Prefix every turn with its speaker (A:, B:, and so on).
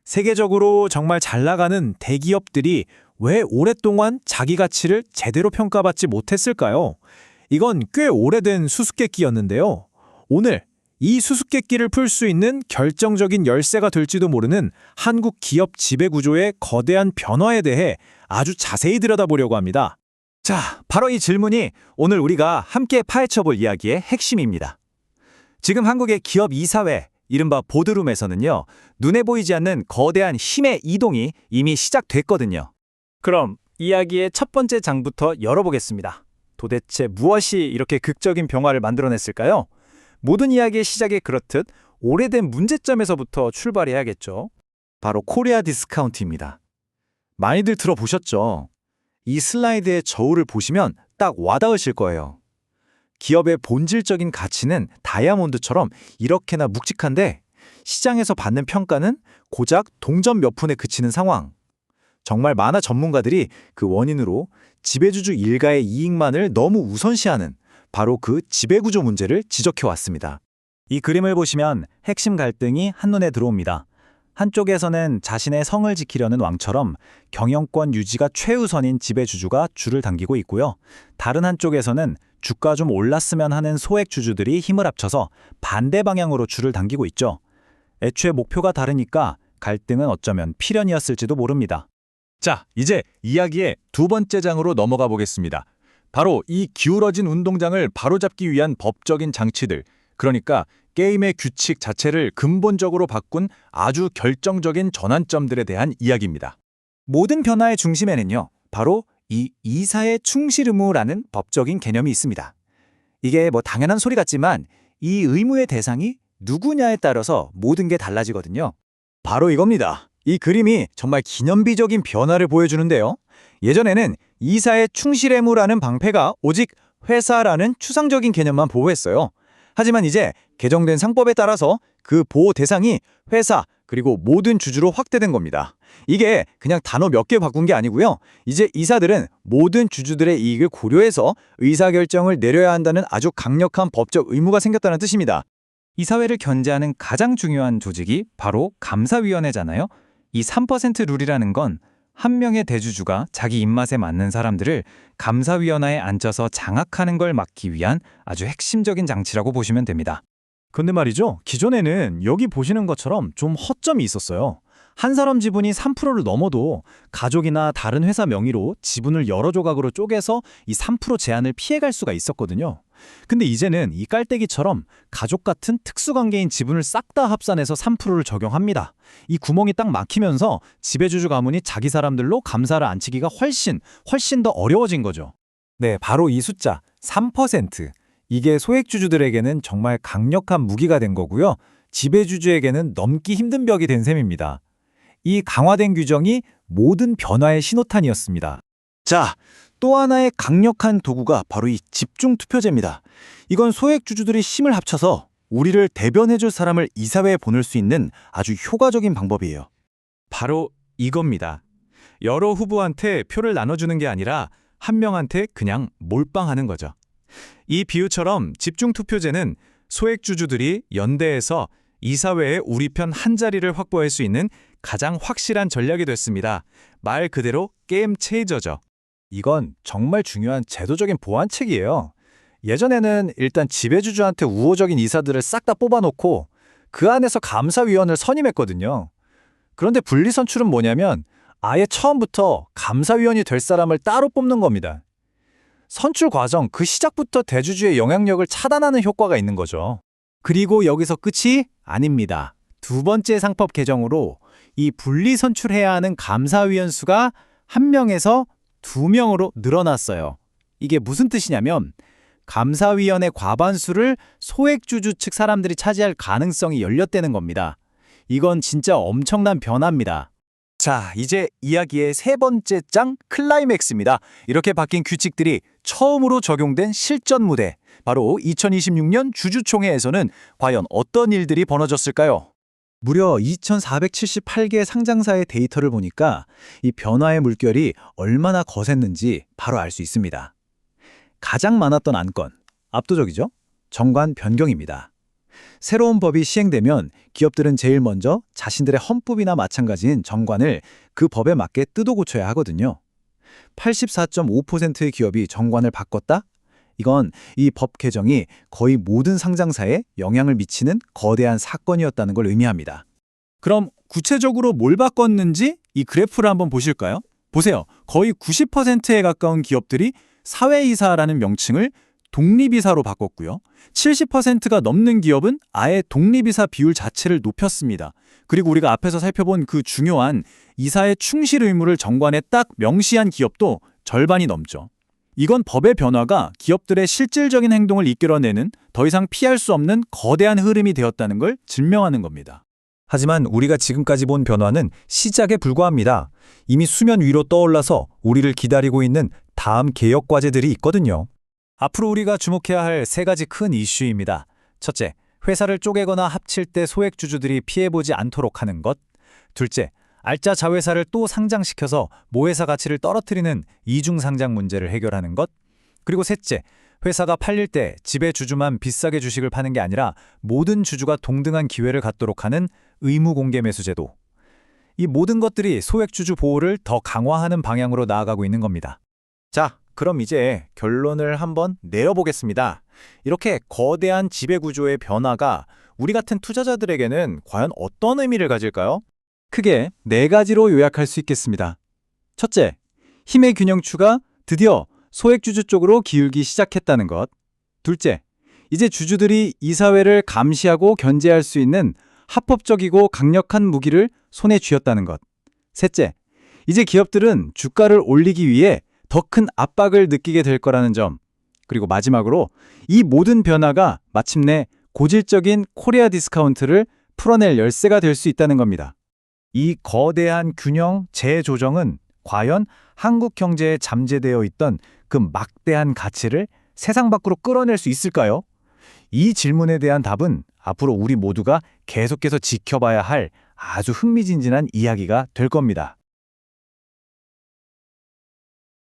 A: 세계적으로 정말 잘 나가는 대기업들이 왜 오랫동안 자기 가치를 제대로 평가받지 못했을까요? 이건 꽤 오래된 수수께끼였는데요. 오늘 이 수수께끼를 풀 수 있는 결정적인 열쇠가 될지도 모르는 한국 기업 지배구조의 거대한 변화에 대해 아주 자세히 들여다보려고 합니다.
B: 자, 바로 이 질문이 오늘 우리가 함께 파헤쳐볼 이야기의 핵심입니다. 지금 한국의 기업 이사회, 이른바 보드룸에서는요, 눈에 보이지 않는 거대한 힘의 이동이 이미 시작됐거든요. 그럼 이야기의 첫 번째 장부터 열어보겠습니다. 도대체 무엇이 이렇게 극적인 변화를 만들어냈을까요? 모든 이야기의 시작에 그렇듯 오래된 문제점에서부터 출발해야겠죠. 바로 코리아 디스카운트입니다. 많이들 들어보셨죠? 이 슬라이드의 저울을 보시면 딱 와닿으실 거예요. 기업의 본질적인 가치는 다이아몬드처럼 이렇게나 묵직한데 시장에서 받는 평가는 고작 동전 몇 푼에 그치는 상황. 정말 많은 전문가들이 그 원인으로 지배주주 일가의 이익만을 너무 우선시하는 바로 그 지배구조 문제를 지적해왔습니다. 이 그림을 보시면 핵심 갈등이 한눈에 들어옵니다. 한쪽에서는 자신의 성을 지키려는 왕처럼 경영권 유지가 최우선인 지배주주가 줄을 당기고 있고요. 다른 한쪽에서는 주가 좀 올랐으면 하는 소액주주들이 힘을 합쳐서 반대 방향으로 줄을 당기고 있죠. 애초에 목표가 다르니까 갈등은 어쩌면 필연이었을지도 모릅니다.
C: 자, 이제 이야기의 두 번째 장으로 넘어가 보겠습니다. 바로 이 기울어진 운동장을 바로잡기 위한 법적인 장치들, 그러니까 게임의 규칙 자체를 근본적으로 바꾼 아주 결정적인 전환점들에 대한 이야기입니다.
B: 모든 변화의 중심에는요, 바로 이 이사의 충실 의무라는 법적인 개념이 있습니다. 이게 뭐 당연한 소리 같지만 이 의무의 대상이 누구냐에 따라서 모든 게 달라지거든요. 바로 이겁니다. 이 그림이 정말 기념비적인 변화를 보여주는데요. 예전에는 이사의 충실 의무라는 방패가 오직 회사라는 추상적인 개념만 보호했어요. 하지만 이제 개정된 상법에 따라서 그 보호 대상이 회사 그리고 모든 주주로 확대된 겁니다. 이게 그냥 단어 몇 개 바꾼 게 아니고요. 이제 이사들은 모든 주주들의 이익을 고려해서 의사결정을 내려야 한다는 아주 강력한 법적 의무가 생겼다는 뜻입니다. 이사회를 견제하는 가장 중요한 조직이 바로 감사위원회잖아요. 이 3% 룰이라는 건 한 명의 대주주가 자기 입맛에 맞는 사람들을 감사위원회에 앉혀서 장악하는 걸 막기 위한 아주 핵심적인 장치라고 보시면 됩니다.
A: 근데 말이죠. 기존에는 여기 보시는 것처럼 좀 허점이 있었어요. 한 사람 지분이 3%를 넘어도 가족이나 다른 회사 명의로 지분을 여러 조각으로 쪼개서 이 3% 제한을 피해갈 수가 있었거든요. 근데 이제는 이 깔때기처럼 가족 같은 특수관계인 지분을 싹 다 합산해서 3%를 적용합니다. 이 구멍이 딱 막히면서 지배주주 가문이 자기 사람들로 감사를 안치기가 훨씬 더 어려워진 거죠. 네, 바로 이 숫자 3%. 이게 소액주주들에게는 정말 강력한 무기가 된 거고요. 지배주주에게는 넘기 힘든 벽이 된 셈입니다. 이 강화된 규정이 모든 변화의 신호탄이었습니다.
B: 자, 또 하나의 강력한 도구가 바로 이 집중투표제입니다. 이건 소액주주들이 힘을 합쳐서 우리를 대변해줄 사람을 이사회에 보낼 수 있는 아주 효과적인 방법이에요.
C: 바로 이겁니다. 여러 후보한테 표를 나눠주는 게 아니라 한 명한테 그냥 몰빵하는 거죠. 이 비유처럼 집중투표제는 소액주주들이 연대해서 이사회에 우리 편 한 자리를 확보할 수 있는 가장 확실한 전략이 됐습니다. 말 그대로 게임 체인저죠.
A: 이건 정말 중요한 제도적인 보완책이에요. 예전에는 일단 지배주주한테 우호적인 이사들을 싹 다 뽑아놓고 그 안에서 감사위원을 선임했거든요. 그런데 분리선출은 뭐냐면 아예 처음부터 감사위원이 될 사람을 따로 뽑는 겁니다. 선출 과정 그 시작부터 대주주의 영향력을 차단하는 효과가 있는 거죠. 그리고 여기서 끝이 아닙니다. 두 번째 상법 개정으로 이 분리 선출해야 하는 감사위원 수가 1명에서 2명으로 늘어났어요. 이게 무슨 뜻이냐면 감사위원의 과반수를 소액주주 측 사람들이 차지할 가능성이 열렸다는 겁니다. 이건 진짜 엄청난 변화입니다.
B: 자, 이제 이야기의 세 번째 장 클라이맥스입니다. 이렇게 바뀐 규칙들이 처음으로 적용된 실전 무대, 바로 2026년 주주총회에서는 과연 어떤 일들이 벌어졌을까요?
A: 무려 2,478개 상장사의 데이터를 보니까 이 변화의 물결이 얼마나 거셌는지 바로 알 수 있습니다. 가장 많았던 안건, 압도적이죠? 정관 변경입니다.
B: 새로운 법이 시행되면 기업들은 제일 먼저 자신들의 헌법이나 마찬가지인 정관을 그 법에 맞게 뜯어 고쳐야 하거든요. 84.5%의 기업이 정관을 바꿨다? 이건 이 법 개정이 거의 모든 상장사에 영향을 미치는 거대한 사건이었다는 걸 의미합니다.
C: 그럼 구체적으로 뭘 바꿨는지 이 그래프를 한번 보실까요? 보세요. 거의 90%에 가까운 기업들이 사회이사라는 명칭을 독립이사로 바꿨고요. 70%가 넘는 기업은 아예 독립이사 비율 자체를 높였습니다. 그리고 우리가 앞에서 살펴본 그 중요한 이사의 충실 의무를 정관에 딱 명시한 기업도 절반이 넘죠. 이건 법의 변화가 기업들의 실질적인 행동을 이끌어내는 더 이상 피할 수 없는 거대한 흐름이 되었다는 걸 증명하는 겁니다.
B: 하지만 우리가 지금까지 본 변화는 시작에 불과합니다. 이미 수면 위로 떠올라서 우리를 기다리고 있는 다음 개혁 과제들이 있거든요.
A: 앞으로 우리가 주목해야 할 세 가지 큰 이슈입니다. 첫째, 회사를 쪼개거나 합칠 때 소액주주들이 피해보지 않도록 하는 것. 둘째, 알짜 자회사를 또 상장시켜서 모회사 가치를 떨어뜨리는 이중상장 문제를 해결하는 것. 그리고 셋째, 회사가 팔릴 때 지배주주만 비싸게 주식을 파는 게 아니라 모든 주주가 동등한 기회를 갖도록 하는 의무공개 매수제도. 이 모든 것들이 소액주주 보호를 더 강화하는 방향으로 나아가고 있는 겁니다. 자, 그럼 이제 결론을 한번 내려보겠습니다. 이렇게 거대한 지배구조의 변화가 우리 같은 투자자들에게는 과연 어떤 의미를 가질까요?
B: 크게 4가지로 요약할 수 있겠습니다. 첫째, 힘의 균형추가 드디어 소액주주 쪽으로 기울기 시작했다는 것. 둘째, 이제 주주들이 이사회를 감시하고 견제할 수 있는 합법적이고 강력한 무기를 손에 쥐었다는 것. 셋째, 이제 기업들은 주가를 올리기 위해 더 큰 압박을 느끼게 될 거라는 점. 그리고 마지막으로 이 모든 변화가 마침내 고질적인 코리아 디스카운트를 풀어낼 열쇠가 될 수 있다는 겁니다.
A: 이 거대한 균형 재조정은 과연 한국 경제에 잠재되어 있던 그 막대한 가치를 세상 밖으로 끌어낼 수 있을까요? 이 질문에 대한 답은 앞으로 우리 모두가 계속해서 지켜봐야 할 아주 흥미진진한 이야기가 될 겁니다.